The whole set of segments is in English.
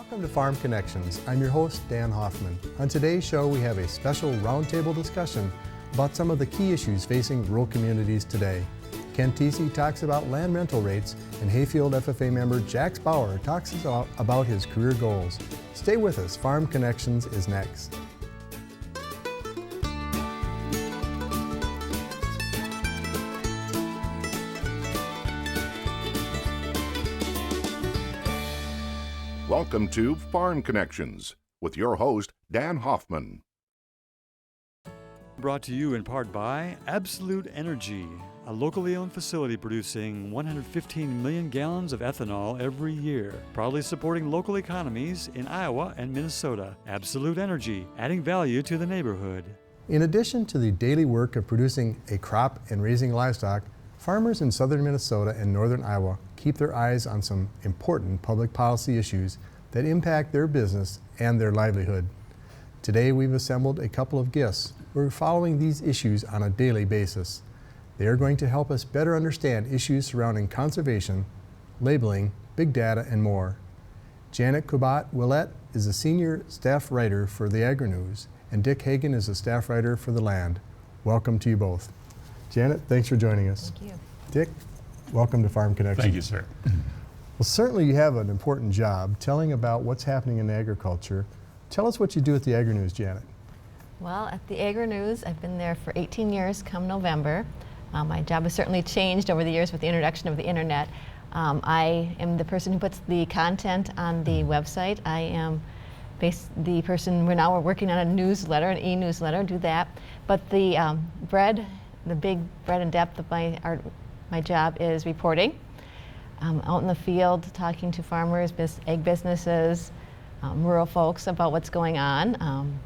Welcome to Farm Connections. I'm your host, Dan Hoffman. On today's show, we have a special roundtable discussion about some of the key issues facing rural communities today. Ken Tesey talks about land rental rates, and Hayfield FFA member Jax Bauer talks about his career goals. Stay with us. Farm Connections is next. Welcome to Farm Connections with your host, Dan Hoffman. Brought to you in part by Absolute Energy, a locally owned facility producing 115 million gallons of ethanol every year, proudly supporting local economies in Iowa and Minnesota. Absolute Energy, adding value to the neighborhood. In addition to the daily work of producing a crop and raising livestock, farmers in southern Minnesota and northern Iowa keep their eyes on some important public policy issues that impact their business and their livelihood. Today we've assembled a couple of guests who are following these issues on a daily basis. They are going to help us better understand issues surrounding conservation, labeling, big data, and more. Janet Kubat Willette is a senior staff writer for the Agri News, and Dick Hagen is a staff writer for The Land. Welcome to you both. Janet, thanks for joining us. Thank you. Dick, welcome to Farm Connections. Thank you, sir. Well, certainly you have an important job telling about what's happening in agriculture. Tell us what you do at the Agri News, Janet. Well, at the Agri News, I've been there for 18 years come November. My job has certainly changed over the years with the introduction of the internet. I am the person who puts the content on the website. I am the person, we're working on a newsletter, an e-newsletter, do that. But the big bread and depth of my job is reporting. Out in the field, talking to farmers, egg businesses, rural folks about what's going on,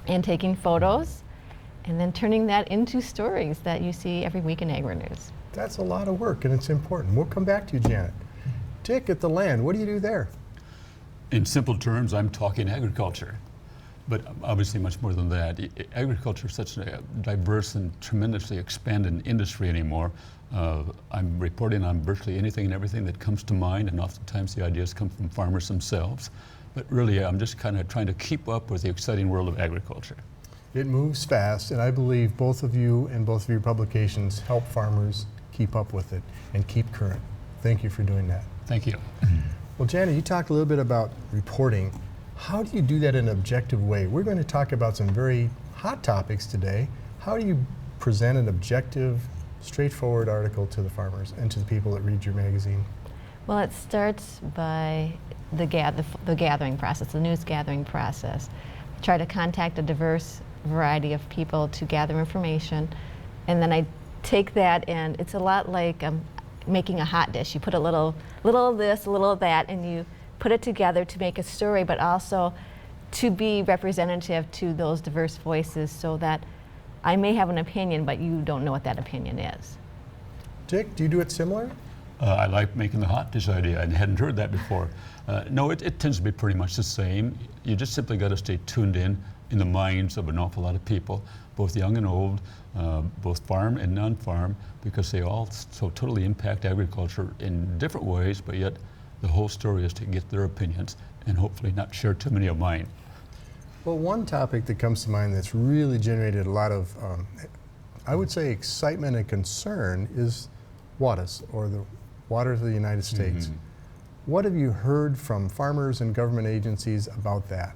and taking photos, and then turning that into stories that you see every week in Agri News. That's a lot of work, and it's important. We'll come back to you, Janet. Dick, at The Land, what do you do there? In simple terms, I'm talking agriculture, but obviously much more than that. Agriculture is such a diverse and tremendously expanded industry anymore. I'm reporting on virtually anything and everything that comes to mind, and oftentimes the ideas come from farmers themselves. But really, I'm just kind of trying to keep up with the exciting world of agriculture. It moves fast, and I believe both of you and both of your publications help farmers keep up with it and keep current. Thank you for doing that. Thank you. Well, Janet, you talked a little bit about reporting. How do you do that in an objective way? We're going to talk about some very hot topics today. How do you present an objective, straightforward article to the farmers and to the people that read your magazine? Well, it starts by the gathering process, the news gathering process. Try to contact a diverse variety of people to gather information, and then I take that, and it's a lot like making a hot dish. You put a little of this, a little of that, and you put it together to make a story, but also to be representative to those diverse voices, so that I may have an opinion, but you don't know what that opinion is. Dick, do you do it similar? I like making the hot dish idea. I hadn't heard that before. No, it tends to be pretty much the same. You just simply got to stay tuned in the minds of an awful lot of people, both young and old, both farm and non-farm, because they all so totally impact agriculture in different ways, but yet the whole story is to get their opinions and hopefully not share too many of mine. Well, one topic that comes to mind that's really generated a lot of, I would say, excitement and concern is WATUS, or the Waters of the United States. Mm-hmm. What have you heard from farmers and government agencies about that?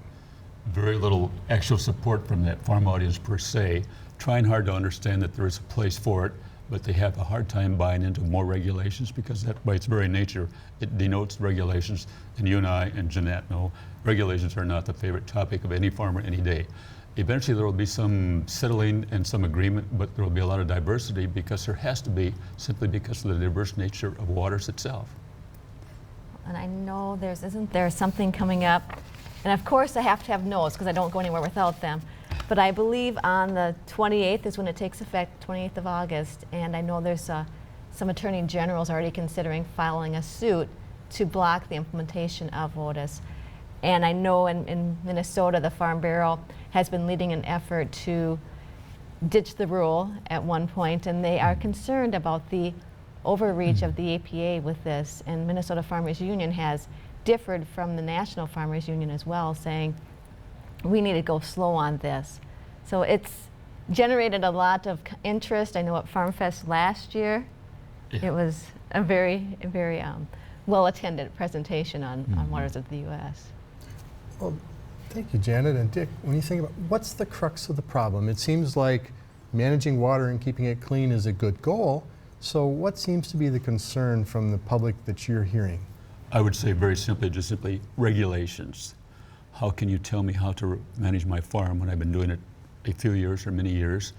Very little actual support from that farm audience per se, trying hard to understand that there is a place for it, but they have a hard time buying into more regulations, because that, by its very nature, it denotes regulations. And you and I and Jeanette know regulations are not the favorite topic of any farmer any day. Eventually there will be some settling and some agreement, but there will be a lot of diversity, because there has to be, simply because of the diverse nature of waters itself. And I know isn't there something coming up? And of course I have to have notes, because I don't go anywhere without them. But I believe on the 28th is when it takes effect, 28th of August, and I know there's some attorney generals already considering filing a suit to block the implementation of WATUS. And I know in Minnesota, the Farm Bureau has been leading an effort to ditch the rule at one point, and they are concerned about the overreach of the APA with this. And Minnesota Farmers Union has differed from the National Farmers Union as well, saying we need to go slow on this. So it's generated a lot of interest. I know at Farm Fest last year, it was a very well-attended presentation on waters of the U.S. Well, thank you, Janet and Dick. When you think about what's the crux of the problem, it seems like managing water and keeping it clean is a good goal. So what seems to be the concern from the public that you're hearing? I would say very simply, just simply regulations. How can you tell me how to manage my farm when I've been doing it a few years or many years?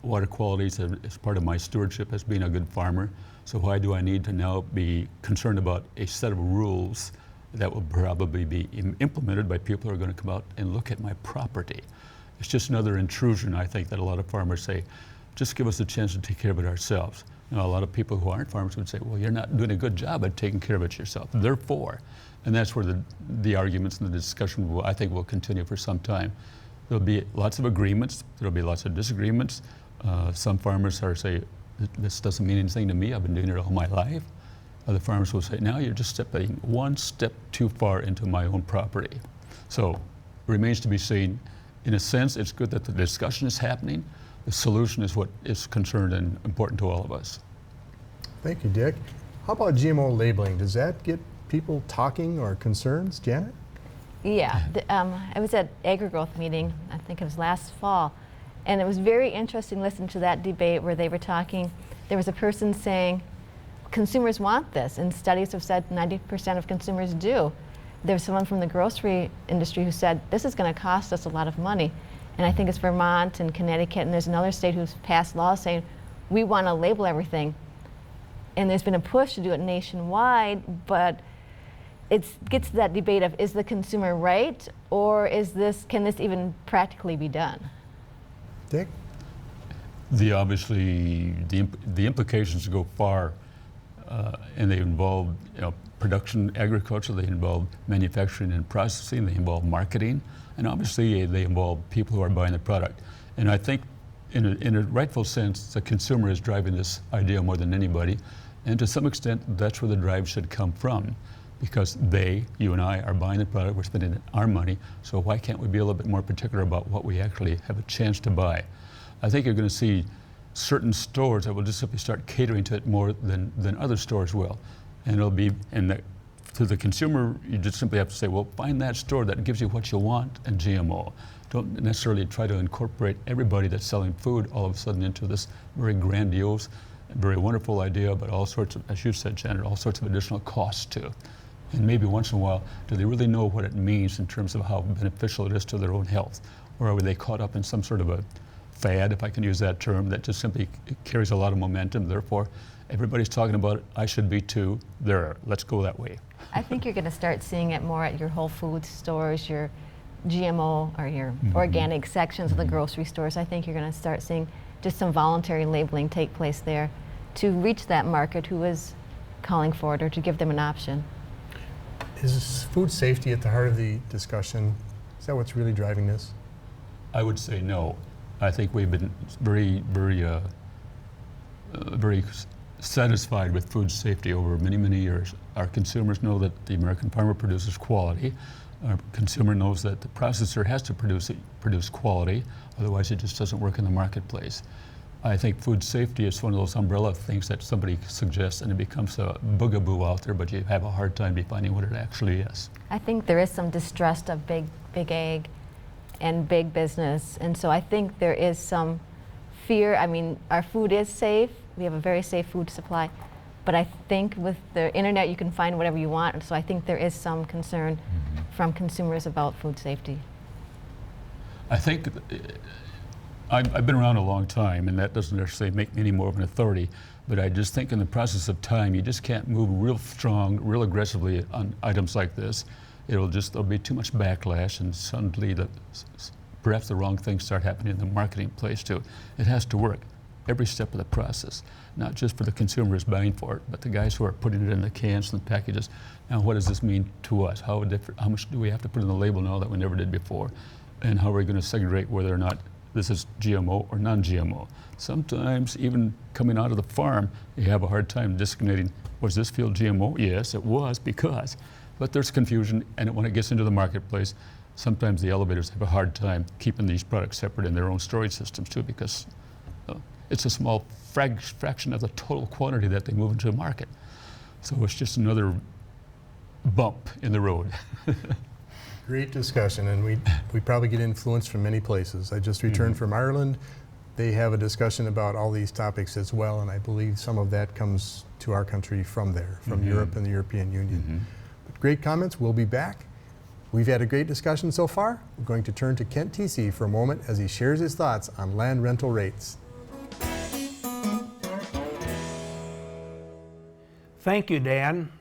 Water quality is part of my stewardship as being a good farmer. So why do I need to now be concerned about a set of rules that will probably be implemented by people who are going to come out and look at my property? It's just another intrusion, I think, that a lot of farmers say, just give us a chance to take care of it ourselves. Now, a lot of people who aren't farmers would say, well, you're not doing a good job at taking care of it yourself. Therefore, and that's where the arguments and the discussion, I think, will continue for some time. There'll be lots of agreements. There'll be lots of disagreements. Some farmers are say, this doesn't mean anything to me. I've been doing it all my life. Other farmers will say, now you're just stepping one step too far into my own property. So it remains to be seen. In a sense, it's good that the discussion is happening. The solution is what is concerned and important to all of us. Thank you, Dick. How about GMO labeling? Does that get people talking or concerns, Janet? Yeah, I was at Agri-Growth meeting, I think it was last fall, and it was very interesting listening to that debate where they were talking. There was a person saying, consumers want this, and studies have said 90% of consumers do. There was someone from the grocery industry who said, this is going to cost us a lot of money. And I think it's Vermont and Connecticut, and there's another state who's passed laws saying, we want to label everything. And there's been a push to do it nationwide, but it gets to that debate of, is the consumer right, or can this even practically be done? Dick? Obviously, the implications go far, and they involve production, agriculture, they involve manufacturing and processing, they involve marketing, and obviously they involve people who are buying the product. And I think in a rightful sense, the consumer is driving this idea more than anybody, and to some extent that's where the drive should come from, because you and I are buying the product, we're spending our money, so why can't we be a little bit more particular about what we actually have a chance to buy? I think you're going to see certain stores that will just simply start catering to it more than other stores will. And it'll be, to the consumer, you just simply have to say, well, find that store that gives you what you want and GMO. Don't necessarily try to incorporate everybody that's selling food all of a sudden into this very grandiose, very wonderful idea, but all sorts of, as you said, Janet, all sorts of additional costs too. And maybe once in a while, do they really know what it means in terms of how beneficial it is to their own health? Or are they caught up in some sort of a fad, if I can use that term, that just simply carries a lot of momentum, therefore everybody's talking about it, I should be too, let's go that way. I think you're going to start seeing it more at your Whole Foods stores, your GMO or your organic sections of the grocery stores. I think you're going to start seeing just some voluntary labeling take place there to reach that market who is calling for it, or to give them an option. Is food safety at the heart of the discussion? Is that what's really driving this? I would say no. I think we've been very satisfied with food safety over many, many years. Our consumers know that the American farmer produces quality. Our consumer knows that the processor has to produce quality, otherwise it just doesn't work in the marketplace. I think food safety is one of those umbrella things that somebody suggests, and it becomes a boogaboo out there, but you have a hard time defining what it actually is. I think there is some distrust of big ag and big business, and so I think there is some fear. I mean, our food is safe. We have a very safe food supply, but I think with the internet you can find whatever you want, and so I think there is some concern from consumers about food safety. I think I've been around a long time, and that doesn't necessarily make me any more of an authority, but I just think in the process of time you just can't move real strong, real aggressively on items like this. There'll be too much backlash, and suddenly perhaps the wrong things start happening in the marketing place too. It has to work every step of the process, not just for the consumers buying for it, but the guys who are putting it in the cans and the packages. Now, what does this mean to us? How much do we have to put in the label now that we never did before? And how are we going to segregate whether or not this is GMO or non-GMO? Sometimes, even coming out of the farm, you have a hard time discriminating, was this field GMO? Yes, it was, because. But there's confusion, and when it gets into the marketplace, sometimes the elevators have a hard time keeping these products separate in their own storage systems too, because it's a small fraction of the total quantity that they move into the market. So it's just another bump in the road. Great discussion, and we probably get influence from many places. I just returned from Ireland. They have a discussion about all these topics as well, and I believe some of that comes to our country from there, from Europe and the European Union. But great comments. We'll be back. We've had a great discussion so far. We're going to turn to Kent Tesey for a moment as he shares his thoughts on land rental rates. Thank you, Dan.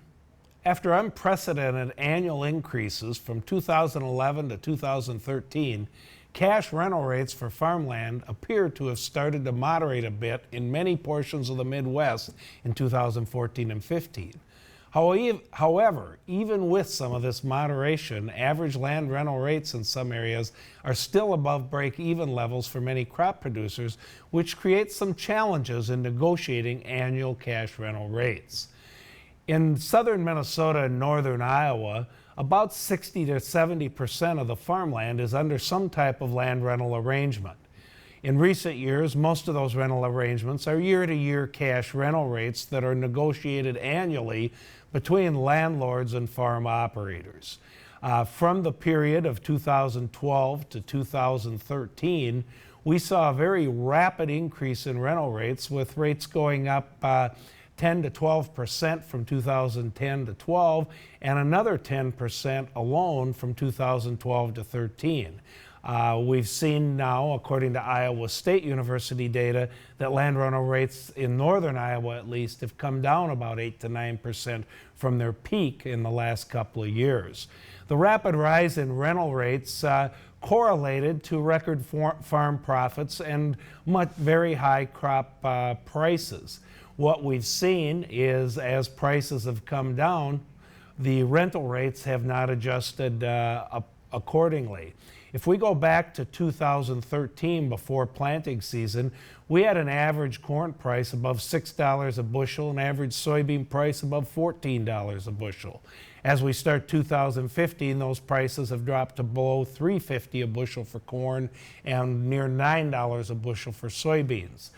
After unprecedented annual increases from 2011 to 2013, cash rental rates for farmland appear to have started to moderate a bit in many portions of the Midwest in 2014 and 15. However, even with some of this moderation, average land rental rates in some areas are still above break-even levels for many crop producers, which creates some challenges in negotiating annual cash rental rates. In southern Minnesota and northern Iowa, about 60 to 70% of the farmland is under some type of land rental arrangement. In recent years, most of those rental arrangements are year-to-year cash rental rates that are negotiated annually between landlords and farm operators. From the period of 2012 to 2013, we saw a very rapid increase in rental rates, with rates going up 10 to 12% from 2010 to 12, and another 10% alone from 2012 to 13. We've seen now, according to Iowa State University data, that land rental rates in northern Iowa at least have come down about 8 to 9% from their peak in the last couple of years. The rapid rise in rental rates correlated to record farm profits and very high crop prices. What we've seen is, as prices have come down, the rental rates have not adjusted accordingly. If we go back to 2013, before planting season, we had an average corn price above $6 a bushel, an average soybean price above $14 a bushel. As we start 2015, those prices have dropped to below $3.50 a bushel for corn and near $9 a bushel for soybeans.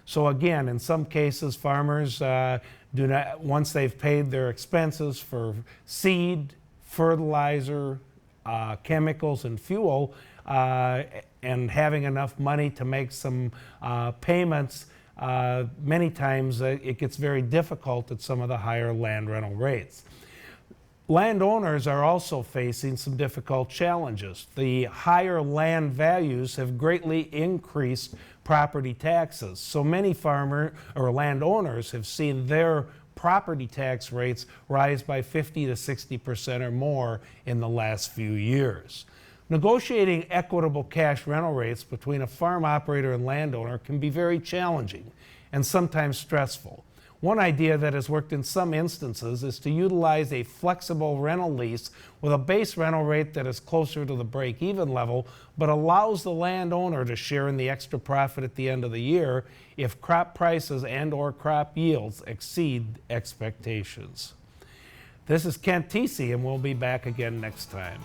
So again, in some cases, farmers do not, once they've paid their expenses for seed, fertilizer, chemicals, and fuel, and having enough money to make some payments, many times it gets very difficult at some of the higher land rental rates. Landowners are also facing some difficult challenges. The higher land values have greatly increased property taxes. So many landowners have seen their property tax rates rise by 50 to 60% or more in the last few years. Negotiating equitable cash rental rates between a farm operator and landowner can be very challenging and sometimes stressful. One idea that has worked in some instances is to utilize a flexible rental lease with a base rental rate that is closer to the break-even level, but allows the landowner to share in the extra profit at the end of the year if crop prices and/or crop yields exceed expectations. This is Kent Tesey, and we'll be back again next time.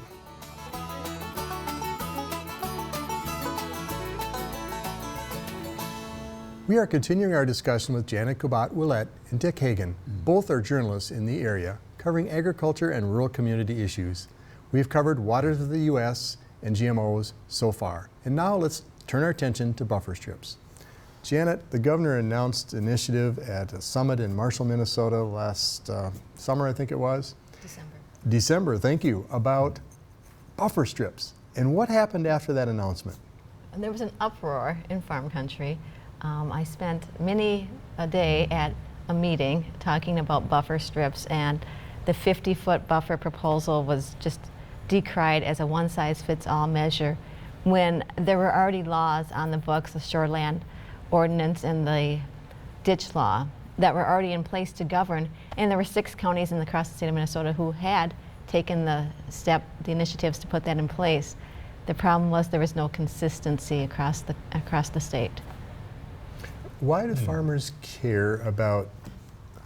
We are continuing our discussion with Janet Kubat, Willette, and Dick Hagen. Both are journalists in the area, covering agriculture and rural community issues. We've covered waters of the U.S. and GMOs so far. And now let's turn our attention to buffer strips. Janet, the governor announced an initiative at a summit in Marshall, Minnesota last summer, I think it was. December, thank you, about buffer strips. And what happened after that announcement? There was an uproar in farm country. I spent many a day at a meeting talking about buffer strips, and the 50-foot buffer proposal was just decried as a one-size-fits-all measure when there were already laws on the books, the shoreland ordinance and the ditch law, that were already in place to govern, and there were 6 counties across the state of Minnesota who had taken the initiatives to put that in place. The problem was there was no consistency across the state. Why do farmers care about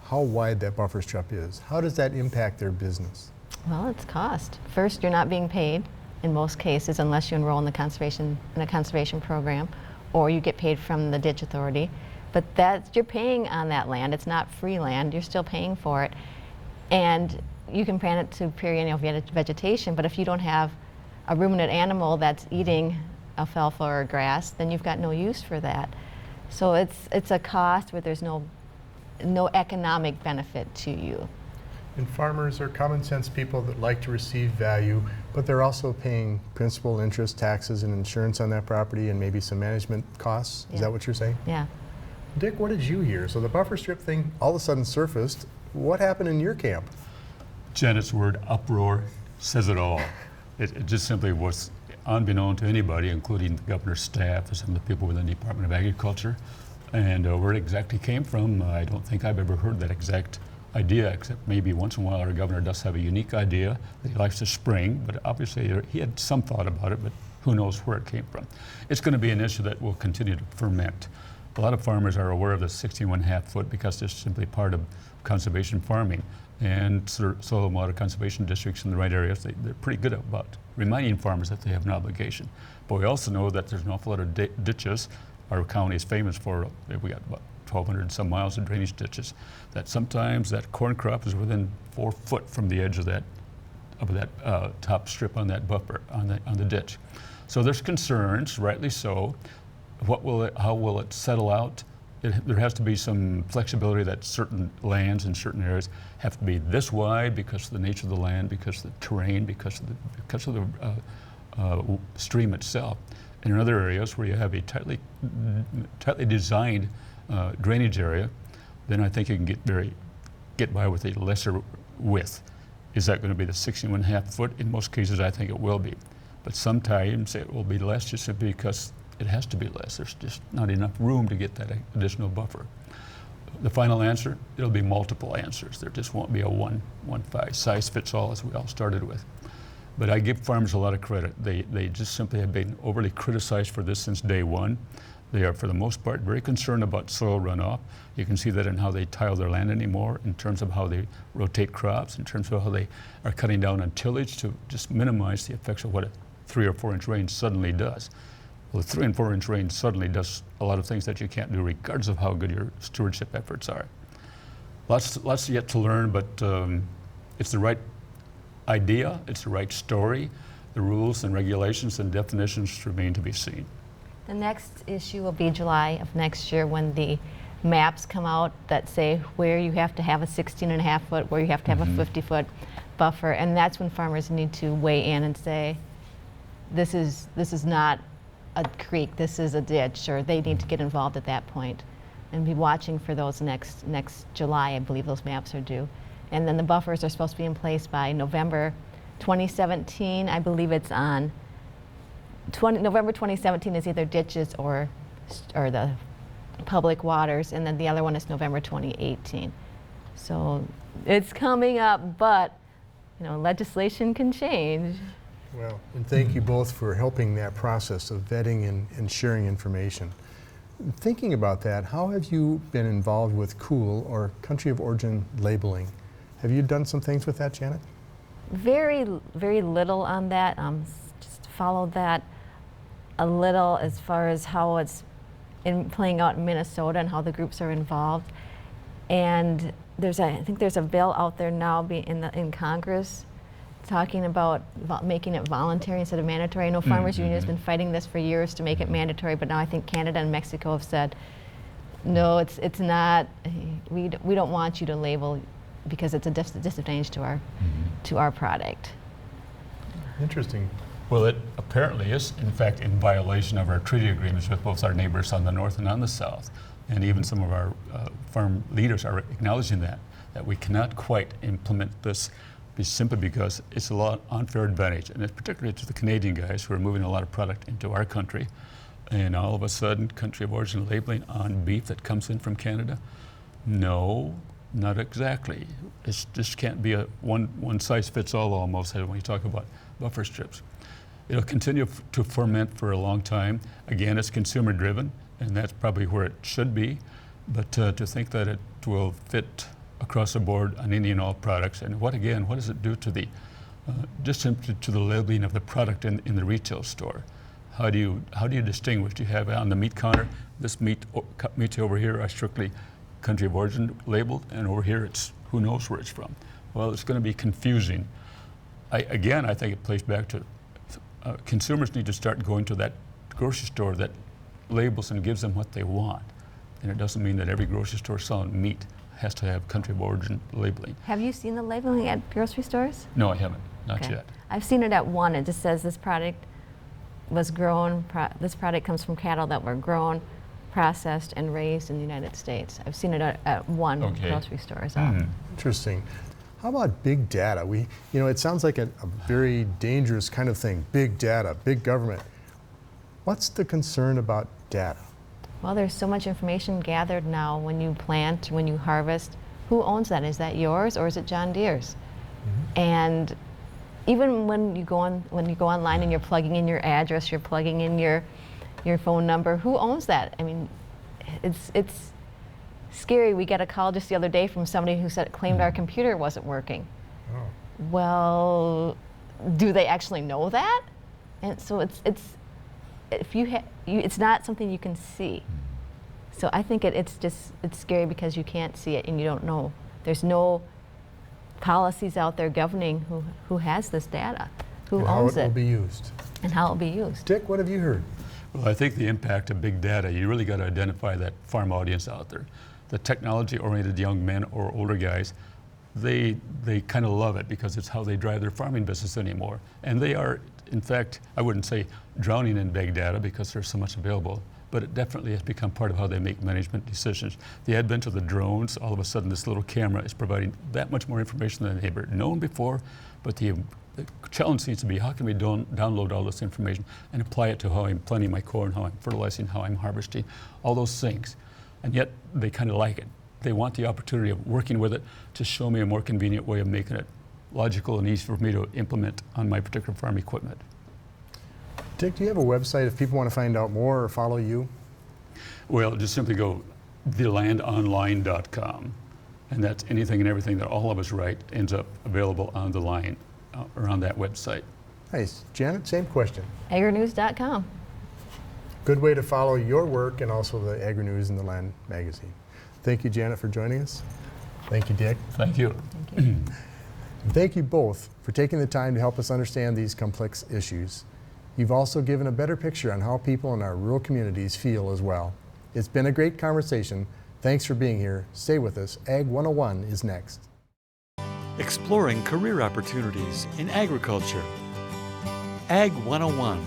how wide that buffer strip is. How does that impact their business? Well, it's cost. First, you're not being paid in most cases unless you enroll in a conservation program, or you get paid from the ditch authority. But you're paying on that land. It's not free land. You're still paying for it, and you can plant it to perennial vegetation. But if you don't have a ruminant animal that's eating alfalfa or grass, then you've got no use for that. So it's a cost where there's no economic benefit to you. And farmers are common sense people that like to receive value, but they're also paying principal, interest, taxes, and insurance on that property, and maybe some management costs. Is that what you're saying? Yeah. Dick, what did you hear? So the buffer strip thing all of a sudden surfaced. What happened in your camp? Janet's word, uproar, says it all. It just simply was unbeknown to anybody, including the governor's staff and some of the people within the Department of Agriculture. And where it exactly came from, I don't think I've ever heard that exact idea, except maybe once in a while our governor does have a unique idea that he likes to spring, but obviously he had some thought about it, but who knows where it came from. It's going to be an issue that will continue to ferment. A lot of farmers are aware of the 61.5 foot because it's simply part of conservation farming. And so a lot of conservation districts in the right areas, they're pretty good about reminding farmers that they have an obligation. But we also know that there's an awful lot of ditches. Our county is famous for, we got about 1,200 some miles of drainage ditches, that sometimes that corn crop is within 4 foot from the edge of that top strip on that buffer, on the ditch. So there's concerns, rightly so. How will it settle out? There has to be some flexibility that certain lands in certain areas have to be this wide because of the nature of the land, because of the terrain, because of the stream itself. And in other areas where you have a tightly designed drainage area, then I think you can get by with a lesser width. Is that going to be the 61.5 foot? In most cases, I think it will be. But sometimes it will be less just simply because it has to be less. There's just not enough room to get that additional buffer. The final answer, it'll be multiple answers. There just won't be a one size fits all as we all started with. But I give farmers a lot of credit. They just simply have been overly criticized for this since day one. They are, for the most part, very concerned about soil runoff. You can see that in how they tile their land anymore, in terms of how they rotate crops, in terms of how they are cutting down on tillage to just minimize the effects of what a 3 or 4 inch rain suddenly does. Well, the 3 and 4 inch rain suddenly does a lot of things that you can't do regardless of how good your stewardship efforts are. Lots yet to learn, but it's the right idea, it's the right story. The rules and regulations and definitions remain to be seen. The next issue will be July of next year when the maps come out that say where you have to have a 16.5 foot, where you have to have a 50 foot buffer, and that's when farmers need to weigh in and say, this is not a creek, this is a ditch, or they need to get involved at that point and be watching for those next July. I believe those maps are due. And then the buffers are supposed to be in place by November 2017. I believe it's on November 2017 is either ditches or the public waters, and then the other one is November 2018. So it's coming up, but legislation can change. Well, and thank you both for helping that process of vetting and sharing information. Thinking about that, how have you been involved with COOL, or country of origin labeling? Have you done some things with that, Janet? Very, very little on that. Just followed that a little as far as how it's playing out in Minnesota and how the groups are involved. And I think there's a bill out there now in Congress talking about making it voluntary instead of mandatory. I know Farmers Union has been fighting this for years to make it mandatory, but now I think Canada and Mexico have said, no, it's not. We don't want you to label because it's a disadvantage to our product. Interesting. Well, it apparently is, in fact, in violation of our treaty agreements with both our neighbors on the north and on the south. And even some of our farm leaders are acknowledging that we cannot quite implement this simply because it's a lot unfair advantage. And it's particularly to the Canadian guys who are moving a lot of product into our country. And all of a sudden, country of origin labeling on beef that comes in from Canada? No, not exactly. It just can't be a one size fits all almost when you talk about buffer strips. It'll continue to ferment for a long time. Again, it's consumer driven, and that's probably where it should be. But to think that it will fit across the board on any and all products. And what does it do to the just simply to the labeling of the product in the retail store? How do you distinguish? Do you have on the meat counter, this meat over here are strictly country of origin labeled, and over here it's who knows where it's from? Well, it's going to be confusing. I think it plays back to consumers need to start going to that grocery store that labels and gives them what they want. And it doesn't mean that every grocery store selling meat has to have country of origin labeling. Have you seen the labeling at grocery stores? No, I haven't. Not Okay. yet. I've seen it at one. It just says this product was grown, this product comes from cattle that were grown, processed, and raised in the United States. I've seen it at one Okay. grocery store. Interesting. How about big data? It sounds like a very dangerous kind of thing. Big data, big government. What's the concern about data? Well, there's so much information gathered now when you plant, when you harvest. Who owns that? Is that yours or is it John Deere's? And even when you go online and you're plugging in your address, you're plugging in your phone number, who owns that? I mean, it's scary. We got a call just the other day from somebody who claimed our computer wasn't working. Oh. Well, do they actually know that? And so it's not something you can see. So I think it's scary because you can't see it and you don't know. There's no policies out there governing who has this data, who And owns how it it, will be used. and how it will be used. Dick, what have you heard? Well, I think the impact of big data, you really got to identify that farm audience out there. The technology-oriented young men or older guys, they kind of love it because it's how they drive their farming business anymore. And they are, in fact, I wouldn't say drowning in big data because there's so much available, but it definitely has become part of how they make management decisions. The advent of the drones, all of a sudden this little camera is providing that much more information than they've ever known before, but the challenge seems to be how can we download all this information and apply it to how I'm planting my corn, how I'm fertilizing, how I'm harvesting, all those things. And yet they kind of like it. They want the opportunity of working with it to show me a more convenient way of making it logical and easy for me to implement on my particular farm equipment. Dick, do you have a website if people want to find out more or follow you? Well, just simply go thelandonline.com, and that's anything and everything that all of us write ends up available on the line or on that website. Nice. Janet, same question. agrinews.com. Good way to follow your work and also the Agri News and the Land magazine. Thank you, Janet, for joining us. Thank you, Dick. Thank you. Thank you. Thank you both for taking the time to help us understand these complex issues. You've also given a better picture on how people in our rural communities feel as well. It's been a great conversation. Thanks for being here. Stay with us. Ag 101 is next. Exploring career opportunities in agriculture. Ag 101.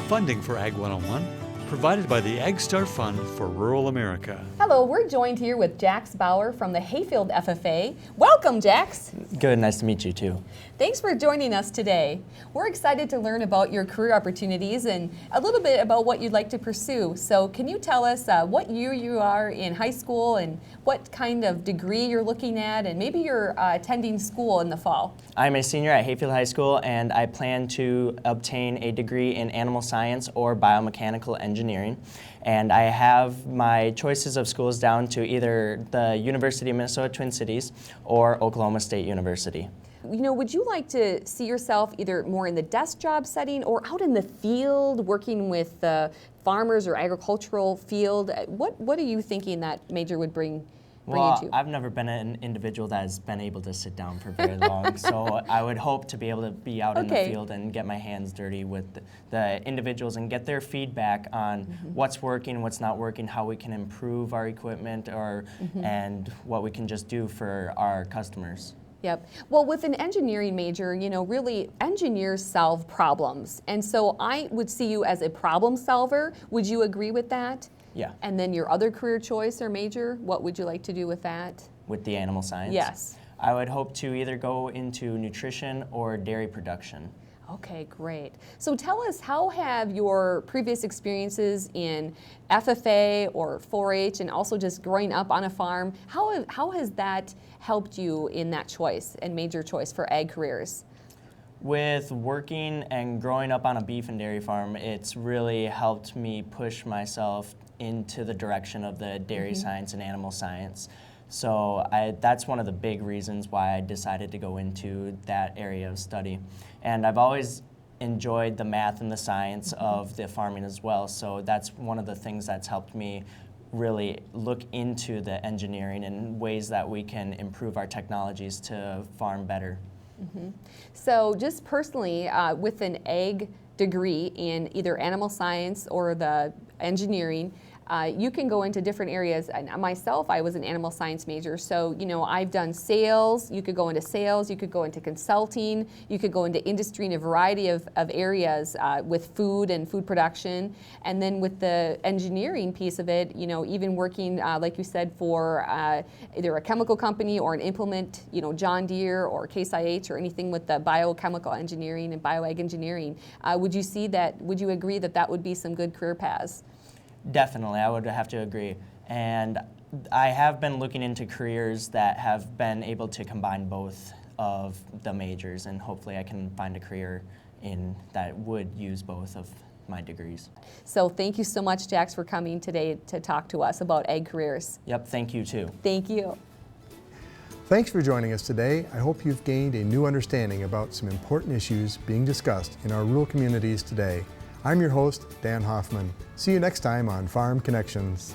Funding for Ag 101 provided by the Ag Star Fund for Rural America. Hello, we're joined here with Jax Bauer from the Hayfield FFA. Welcome, Jax. Good, nice to meet you too. Thanks for joining us today. We're excited to learn about your career opportunities and a little bit about what you'd like to pursue. So can you tell us what year you are in high school and what kind of degree you're looking at, and maybe you're attending school in the fall? I'm a senior at Hayfield High School, and I plan to obtain a degree in animal science or biomechanical engineering. And I have my choices of schools down to either the University of Minnesota Twin Cities or Oklahoma State University. You know, would you like to see yourself either more in the desk job setting or out in the field working with farmers or agricultural field? What are you thinking that major would bring you to? I've never been an individual that has been able to sit down for very long, so I would hope to be able to be out in the field and get my hands dirty with the individuals and get their feedback on what's working, what's not working, how we can improve our equipment, and what we can just do for our customers. Yep. Well, with an engineering major, you know, really engineers solve problems. And so I would see you as a problem solver. Would you agree with that? Yeah. And then your other career choice or major, what would you like to do with that? With the animal science? Yes. I would hope to either go into nutrition or dairy production. Okay, great. So tell us, how have your previous experiences in FFA or 4-H and also just growing up on a farm, how has that helped you in that choice and major choice for ag careers? With working and growing up on a beef and dairy farm, it's really helped me push myself into the direction of the dairy science and animal science. So that's one of the big reasons why I decided to go into that area of study. And I've always enjoyed the math and the science of the farming as well, so that's one of the things that's helped me really look into the engineering and ways that we can improve our technologies to farm better. So just personally, with an ag degree in either animal science or the engineering, you can go into different areas. And myself, I was an animal science major, so I've done sales. You could go into sales, you could go into consulting, you could go into industry in a variety of areas with food and food production. And then with the engineering piece of it, even working, like you said, for either a chemical company or an implement, John Deere or Case IH or anything with the biochemical engineering and bioag engineering. Would you agree that that would be some good career paths? Definitely, I would have to agree. And I have been looking into careers that have been able to combine both of the majors, and hopefully I can find a career that would use both of my degrees. So thank you so much, Jax, for coming today to talk to us about ag careers. Yep, thank you too. Thank you. Thanks for joining us today. I hope you've gained a new understanding about some important issues being discussed in our rural communities today. I'm your host, Dan Hoffman. See you next time on Farm Connections.